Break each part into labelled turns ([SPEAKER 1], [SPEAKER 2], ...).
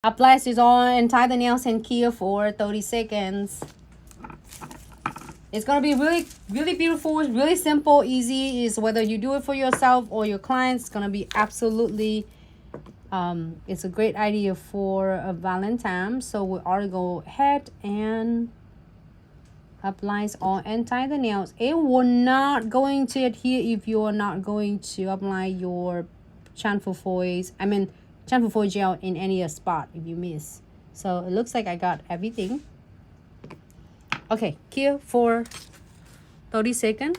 [SPEAKER 1] Apply this on and tie the nails and key for 30 seconds. It's gonna be really, really beautiful. It's really simple, easy. Is whether you do it for yourself or your clients, it's gonna be absolutely. It's a great idea for a Valentine. So we are to go ahead and apply on and tie the nails. It will not going to adhere if you are not going to apply your chamfer foil gel in any spot if you miss. So it looks like I got everything. Okay, cure for 30 seconds.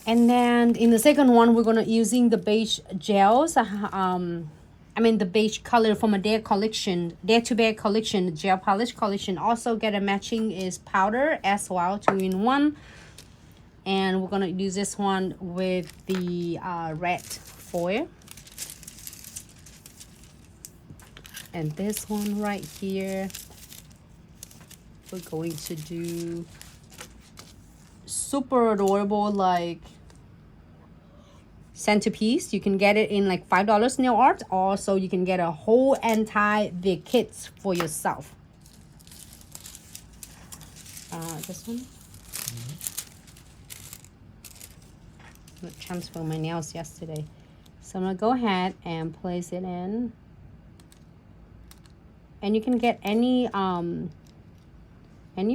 [SPEAKER 1] And then in the second one, we're gonna using the beige gels. The beige color from a Dare to Bear collection, gel polish collection. Also get a matching is powder as well, 2-in-1. And we're gonna use this one with the red foil. And this one right here, we're going to do super adorable like centerpiece. You can get it in like $5 nail art. Also, you can get a whole entire the kits for yourself. This one. I transferred my nails yesterday, so I'm gonna go ahead and place it in. And you can get any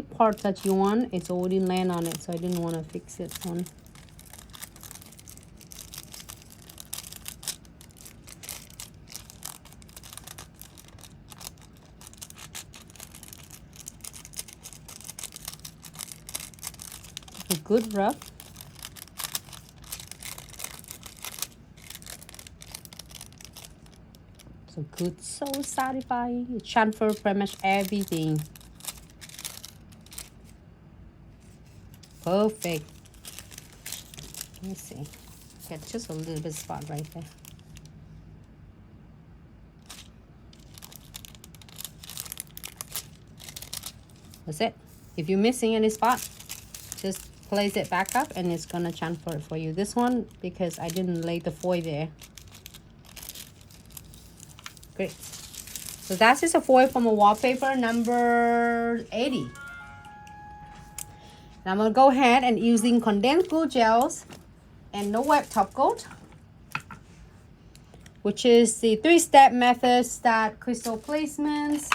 [SPEAKER 1] part that you want. It's already land on it, so I didn't want to fix it one. A good rub. So good, so satisfying. You transfer pretty much everything. Perfect. Let me see. Get just a little bit spot right there. That's it. If you're missing any spot, just place it back up and it's gonna transfer it for you. This one, because I didn't lay the foil there. Great. So that's just a foil from a wallpaper number 80. Now I'm gonna go ahead and using condensed glue gels and no wet top coat, which is the 3-step method that crystal placements.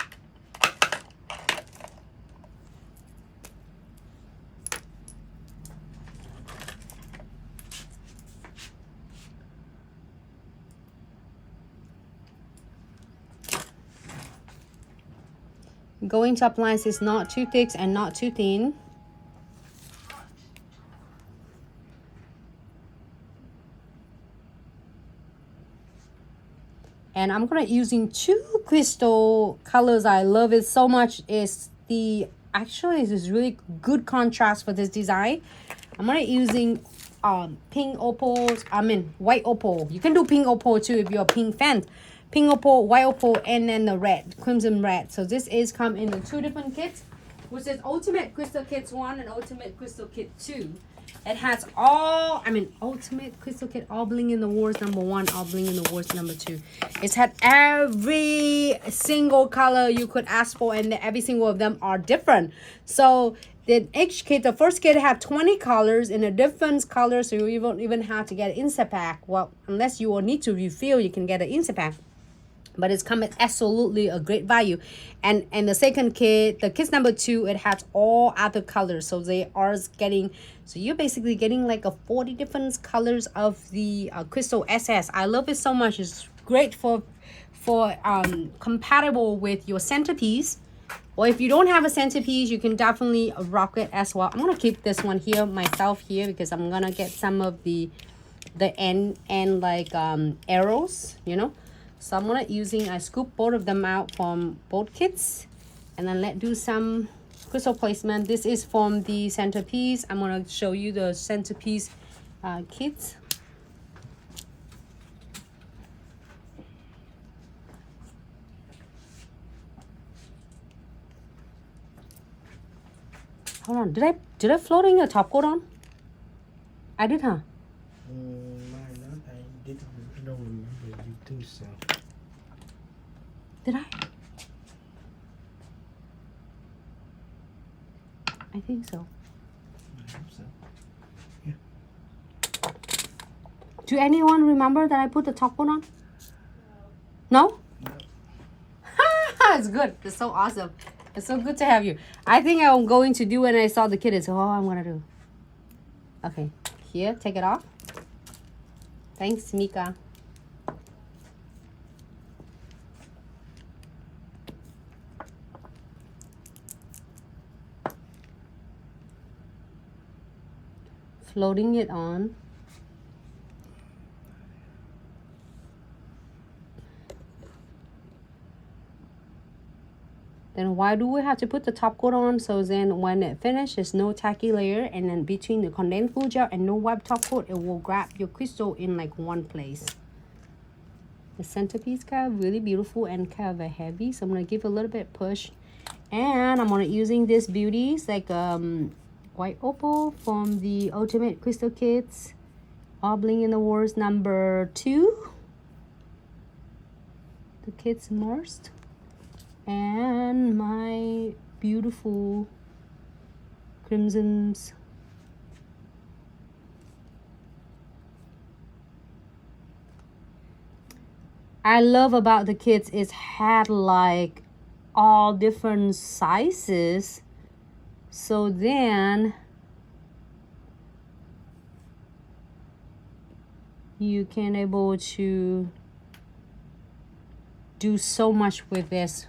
[SPEAKER 1] Going to apply is not too thick and not too thin. And I'm gonna using 2 crystal colors. I love it so much. It's the actually this is really good contrast for this design. I'm gonna using pink opals. White opal. You can do pink opal too if you're a pink fan. Pink opal, white opal, and then the red, crimson red. So this is come in the 2 different kits, which is Ultimate Crystal Kit 1 and Ultimate Crystal Kit 2. It has all, Ultimate Crystal Kit, all bling in the wars number 1, all bling in the wars number 2. It's had every single color you could ask for, and every single of them are different. So each kit, the first kit had 20 colors in a different color, so you won't even have to get an insert pack. Well, unless you will need to refill, you can get an insert pack. But it's come at absolutely a great value. And the second kit, the kit number 2, it has all other colors. So they are getting, so you're basically getting like a 40 different colors of the Crystal SS. I love it so much. It's great for compatible with your centerpiece. Or if you don't have a centerpiece, you can definitely rock it as well. I'm gonna keep this one here myself here because I'm gonna get some of the end like arrows, you know. So I'm gonna I scoop both of them out from both kits, and then let's do some crystal placement. This is from the centerpiece. I'm gonna show you the centerpiece kits. Hold on, did I floating a top coat on? I did, huh?
[SPEAKER 2] I didn't. I don't remember you do so.
[SPEAKER 1] Did I? I think so.
[SPEAKER 2] I hope so. Yeah.
[SPEAKER 1] Do anyone remember that I put the top coat on? No?
[SPEAKER 2] No.
[SPEAKER 1] It's good. It's so awesome. It's so good to have you. I think I'm going to do when I saw the kid. It's all I'm going to do. Okay. Here, take it off. Thanks, Mika. Floating it on. Then why do we have to put the top coat on? So then when it finishes, there's no tacky layer. And then between the condensed glue gel and no wipe top coat, it will grab your crystal in like one place. The centerpiece kind of really beautiful and kind of heavy. So I'm going to give a little bit push. And I'm going to using this beauties like white opal from the Ultimate Crystal Kits. All Bling in the Wars number 2. The Kids Immersed. And my beautiful crimsons. I love about the kits is had like all different sizes. So then you can able to do so much with this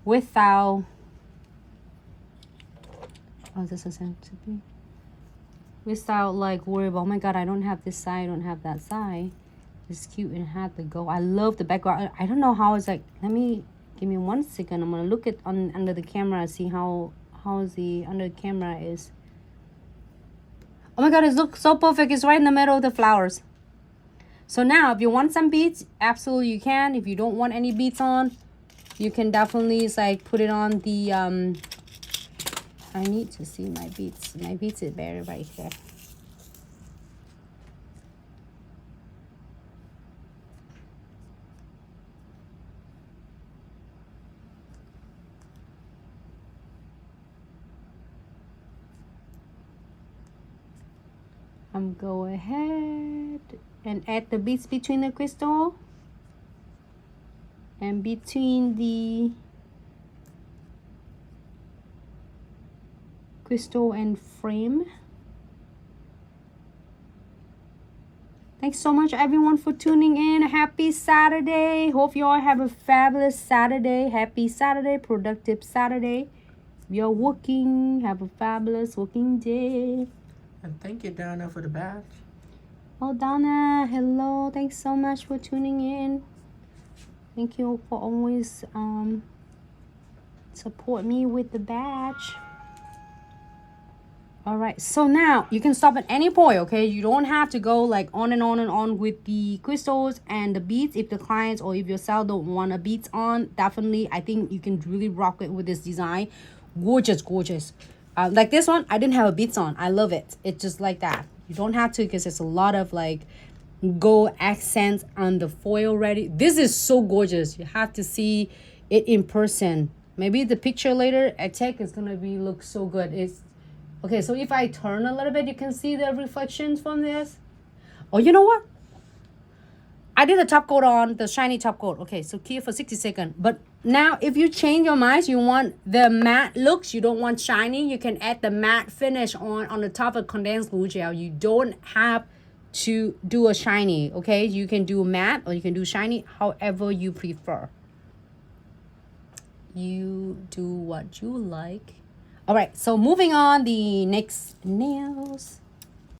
[SPEAKER 1] without this is meant to be without like worry about, oh my god, I don't have this side, I don't have that side. It's cute and had to go. I love the background. I don't know how it's like. Give me 1 second. I'm gonna look at under the camera, see how the under the camera is. Oh my god, it looks so perfect. It's right in the middle of the flowers. So now if you want some beads, absolutely you can. If you don't want any beads on, you can definitely like put it on the I need to see my beads. My beads is better right here. I'm go ahead and add the beads between the crystal and between the crystal and frame. Thanks so much everyone for tuning in. Happy Saturday. Hope you all have a fabulous Saturday. Happy Saturday, productive Saturday. If you're working, have a fabulous working day.
[SPEAKER 2] And thank you, Donna, for the badge.
[SPEAKER 1] Oh, Donna, hello. Thanks so much for tuning in. Thank you for always support me with the badge. All right, so now you can stop at any point, okay? You don't have to go like on and on and on with the crystals and the beads. If the clients or if yourself don't want a beads on, definitely I think you can really rock it with this design. Gorgeous, gorgeous. Like this one, I didn't have a beads on. I love it. It's just like that. You don't have to because there's a lot of like gold accents on the foil already. This is so gorgeous. You have to see it in person. Maybe the picture later I take is gonna be look so good. It's okay. So if I turn a little bit, you can see the reflections from this. Oh, you know what? I did a top coat on, the shiny top coat. Okay, so keep it for 60 seconds. But now if you change your mind, you want the matte looks, you don't want shiny, you can add the matte finish on the top of condensed glue gel. You don't have to do a shiny, okay? You can do matte or you can do shiny, however you prefer. You do what you like. All right, so moving on, the next nails.